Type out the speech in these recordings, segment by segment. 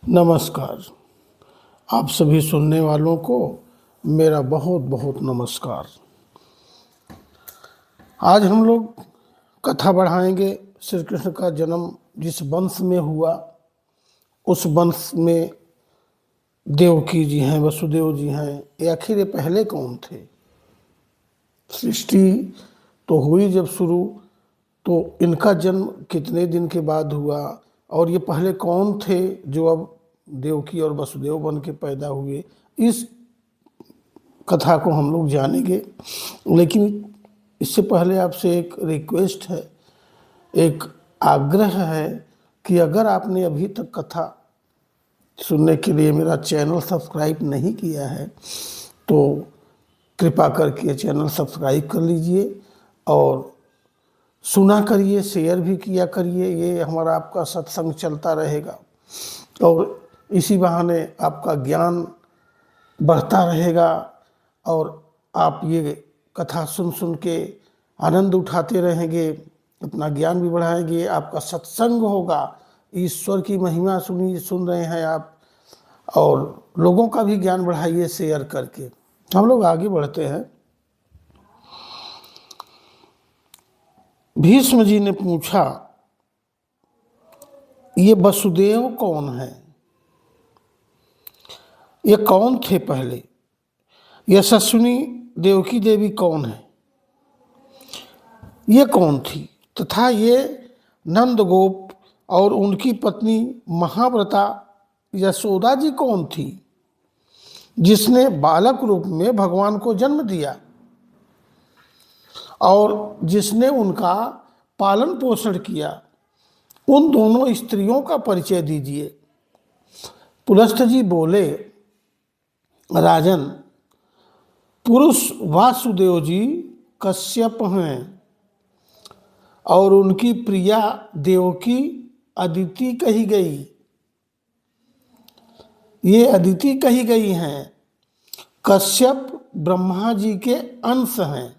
नमस्कार। आप सभी सुनने वालों को मेरा बहुत बहुत नमस्कार। आज हम लोग कथा बढ़ाएंगे श्री कृष्ण का जन्म जिस वंश में हुआ, उस वंश में देवकी जी हैं, वसुदेव जी हैं। ये आखिर ये पहले कौन थे? सृष्टि तो हुई जब शुरू, तो इनका जन्म कितने दिन के बाद हुआ और ये पहले कौन थे जो अब देवकी और वसुदेव बन के पैदा हुए, इस कथा को हम लोग जानेंगे। लेकिन इससे पहले आपसे एक रिक्वेस्ट है, एक आग्रह है कि अगर आपने अभी तक कथा सुनने के लिए मेरा चैनल सब्सक्राइब नहीं किया है तो कृपा करके चैनल सब्सक्राइब कर लीजिए और सुना करिए, शेयर भी किया करिए। ये हमारा आपका सत्संग चलता रहेगा और इसी बहाने आपका ज्ञान बढ़ता रहेगा और आप ये कथा सुन सुन के आनंद उठाते रहेंगे, अपना ज्ञान भी बढ़ाएंगे, आपका सत्संग होगा, ईश्वर की महिमा सुन रहे हैं आप, और लोगों का भी ज्ञान बढ़ाइए शेयर करके। हम लोग आगे बढ़ते हैं। भीष्म जी ने पूछा, ये वसुदेव कौन है? ये कौन थे पहले? यशस्विनी देवकी देवी कौन है? ये कौन थी? तथा ये नंदगोप और उनकी पत्नी महाव्रता यशोदा जी कौन थी, जिसने बालक रूप में भगवान को जन्म दिया और जिसने उनका पालन पोषण किया? उन दोनों स्त्रियों का परिचय दीजिए। पुलस्त्य जी बोले, राजन, पुरुष वासुदेव जी कश्यप हैं और उनकी प्रिया देवकी अदिति कही गई। ये अदिति कही गई हैं। कश्यप ब्रह्मा जी के अंश हैं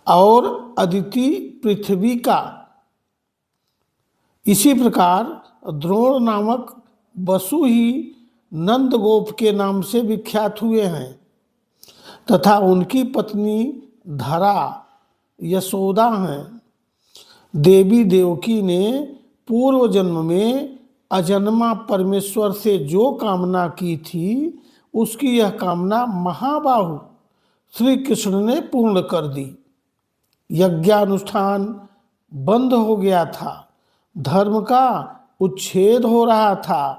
और अदिति पृथ्वी का। इसी प्रकार द्रोण नामक वसु ही नंदगोप के नाम से विख्यात हुए हैं तथा उनकी पत्नी धरा यशोदा हैं। देवी देवकी ने पूर्व जन्म में अजन्मा परमेश्वर से जो कामना की थी, उसकी यह कामना महाबाहु श्री कृष्ण ने पूर्ण कर दी। यज्ञानुष्ठान बंद हो गया था, धर्म का उच्छेद हो रहा था।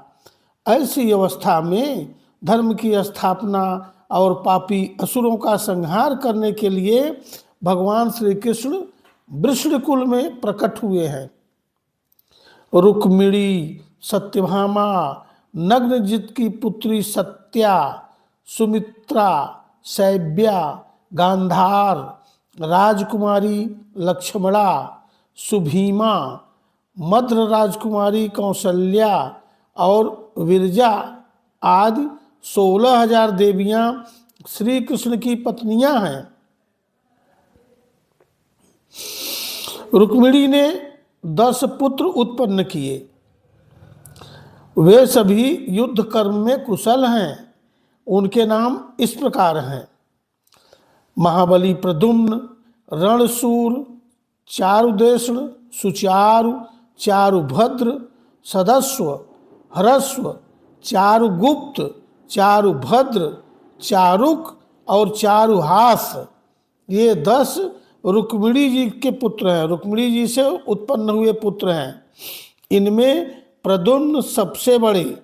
ऐसी अवस्था में धर्म की स्थापना और पापी असुरों का संहार करने के लिए भगवान श्री कृष्ण वृषणकुल में प्रकट हुए हैं। रुक्मिणी, सत्यभामा, नग्नजित की पुत्री सत्या, सुमित्रा, शैव्या, गांधार, राजकुमारी लक्ष्मणा, सुभीमा, मद्र राजकुमारी कौशल्या और विरजा आदि 16,000 देवियां श्री कृष्ण की पत्नियां हैं। रुक्मिणी ने 10 पुत्र उत्पन्न किए। वे सभी युद्ध कर्म में कुशल हैं। उनके नाम इस प्रकार हैं: महाबली प्रद्युम्न, रणशूर, चारुदेषण, सुचारु, चारुभद्र, सदस्व, हरस्व, चारुगुप्त, चारुभद्र, चारुक और चारुहास। ये 10 रुक्मिणी जी के पुत्र हैं, रुक्मिणी जी से उत्पन्न हुए पुत्र हैं। इनमें प्रद्युम्न सबसे बड़े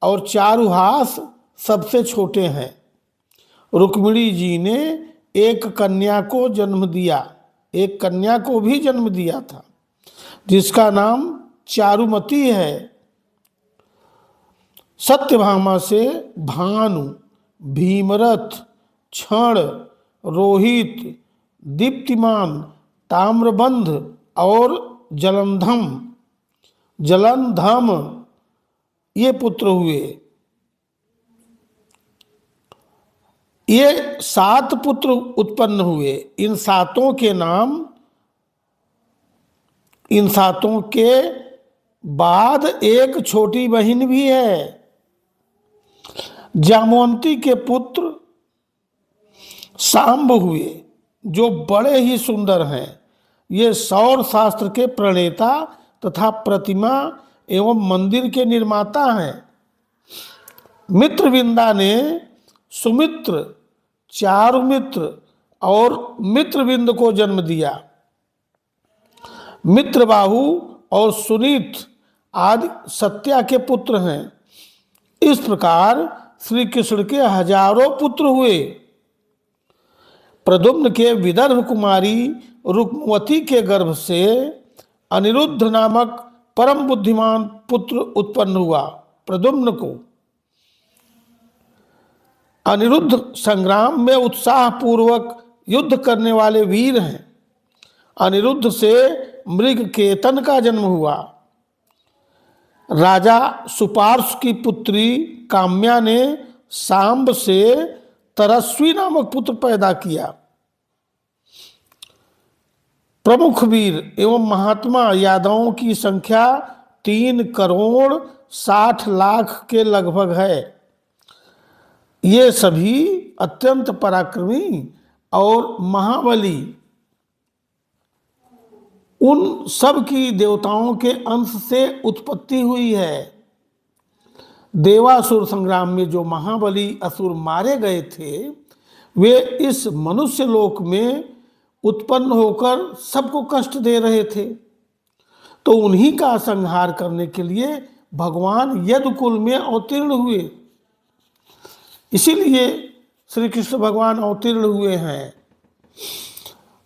और चारुहास सबसे छोटे हैं। रुक्मिणी जी ने एक कन्या को जन्म दिया, एक कन्या को भी जन्म दिया था, जिसका नाम चारुमती है। सत्यभामा से भानु, भीमरथ, क्षण, रोहित, दीप्तिमान, ताम्रबंध और जलंधम ये पुत्र हुए। ये 7 पुत्र उत्पन्न हुए। इन सातों के बाद एक छोटी बहन भी है। जामवंती के पुत्र सांब हुए, जो बड़े ही सुंदर हैं। ये सौर शास्त्र के प्रणेता तथा प्रतिमा एवं मंदिर के निर्माता हैं। मित्रविंदा ने सुमित्र, चारुमित्र और मित्रविंद को जन्म दिया। मित्रबाहु और सुनीत आदि सत्या के पुत्र हैं। इस प्रकार श्री कृष्ण के हजारों पुत्र हुए। प्रद्युम्न के विदर्भ कुमारी रुक्मवती के गर्भ से अनिरुद्ध नामक परम बुद्धिमान पुत्र उत्पन्न हुआ। प्रद्युम्न को अनिरुद्ध संग्राम में उत्साह पूर्वक युद्ध करने वाले वीर हैं। अनिरुद्ध से मृग केतन का जन्म हुआ। राजा सुपार्श की पुत्री काम्या ने सांब से तरस्वी नामक पुत्र पैदा किया। प्रमुख वीर एवं महात्मा यादवों की संख्या 3,60,00,000 के लगभग है। ये सभी अत्यंत पराक्रमी और महाबली, उन सब की देवताओं के अंश से उत्पत्ति हुई है। देवासुर संग्राम में जो महाबली असुर मारे गए थे, वे इस मनुष्य लोक में उत्पन्न होकर सबको कष्ट दे रहे थे। तो उन्हीं का संहार करने के लिए भगवान यदुकुल में अवतीर्ण हुए। इसीलिए श्री कृष्ण भगवान अवतीर्ण हुए हैं।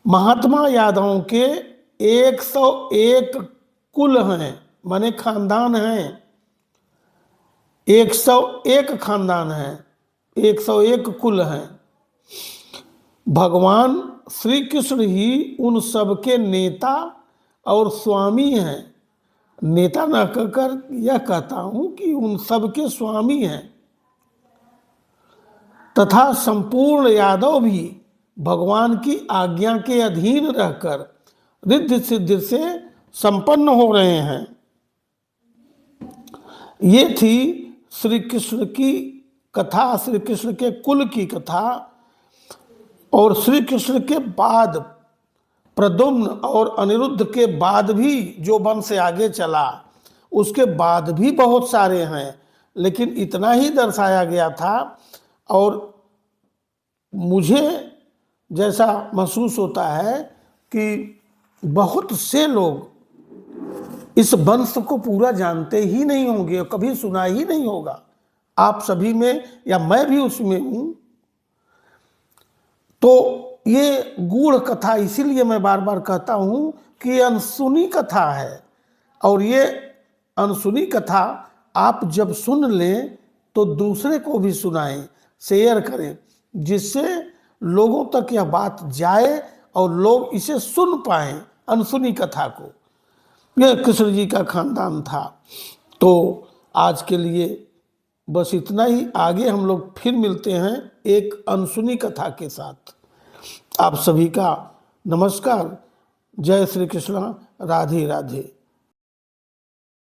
महात्मा यादवों के 101 कुल हैं, माने खानदान हैं। 101 खानदान हैं, 101 कुल हैं। भगवान श्री कृष्ण ही उन सब के नेता और स्वामी हैं। नेता न कहकर यह कहता हूं कि उन सब के स्वामी हैं। तथा संपूर्ण यादव भी भगवान की आज्ञा के अधीन रहकर रिद्धि सिद्धि से संपन्न हो रहे हैं। ये थी श्री कृष्ण की कथा, श्री कृष्ण के कुल की कथा। और श्री कृष्ण के बाद प्रद्युम्न और अनिरुद्ध के बाद भी जो वंश से आगे चला, उसके बाद भी बहुत सारे हैं, लेकिन इतना ही दर्शाया गया था। और मुझे जैसा महसूस होता है कि बहुत से लोग इस वंश को पूरा जानते ही नहीं होंगे, कभी सुना ही नहीं होगा। आप सभी में या मैं भी उसमें हूं। तो ये गूढ़ कथा, इसीलिए मैं बार बार कहता हूं कि अनसुनी कथा है। और ये अनसुनी कथा आप जब सुन लें तो दूसरे को भी सुनाएं, शेयर करें, जिससे लोगों तक यह बात जाए और लोग इसे सुन पाएं, अनसुनी कथा को। यह कृष्ण जी का खानदान था। तो आज के लिए बस इतना ही। आगे हम लोग फिर मिलते हैं एक अनसुनी कथा के साथ। आप सभी का नमस्कार। जय श्री कृष्ण। राधे राधे।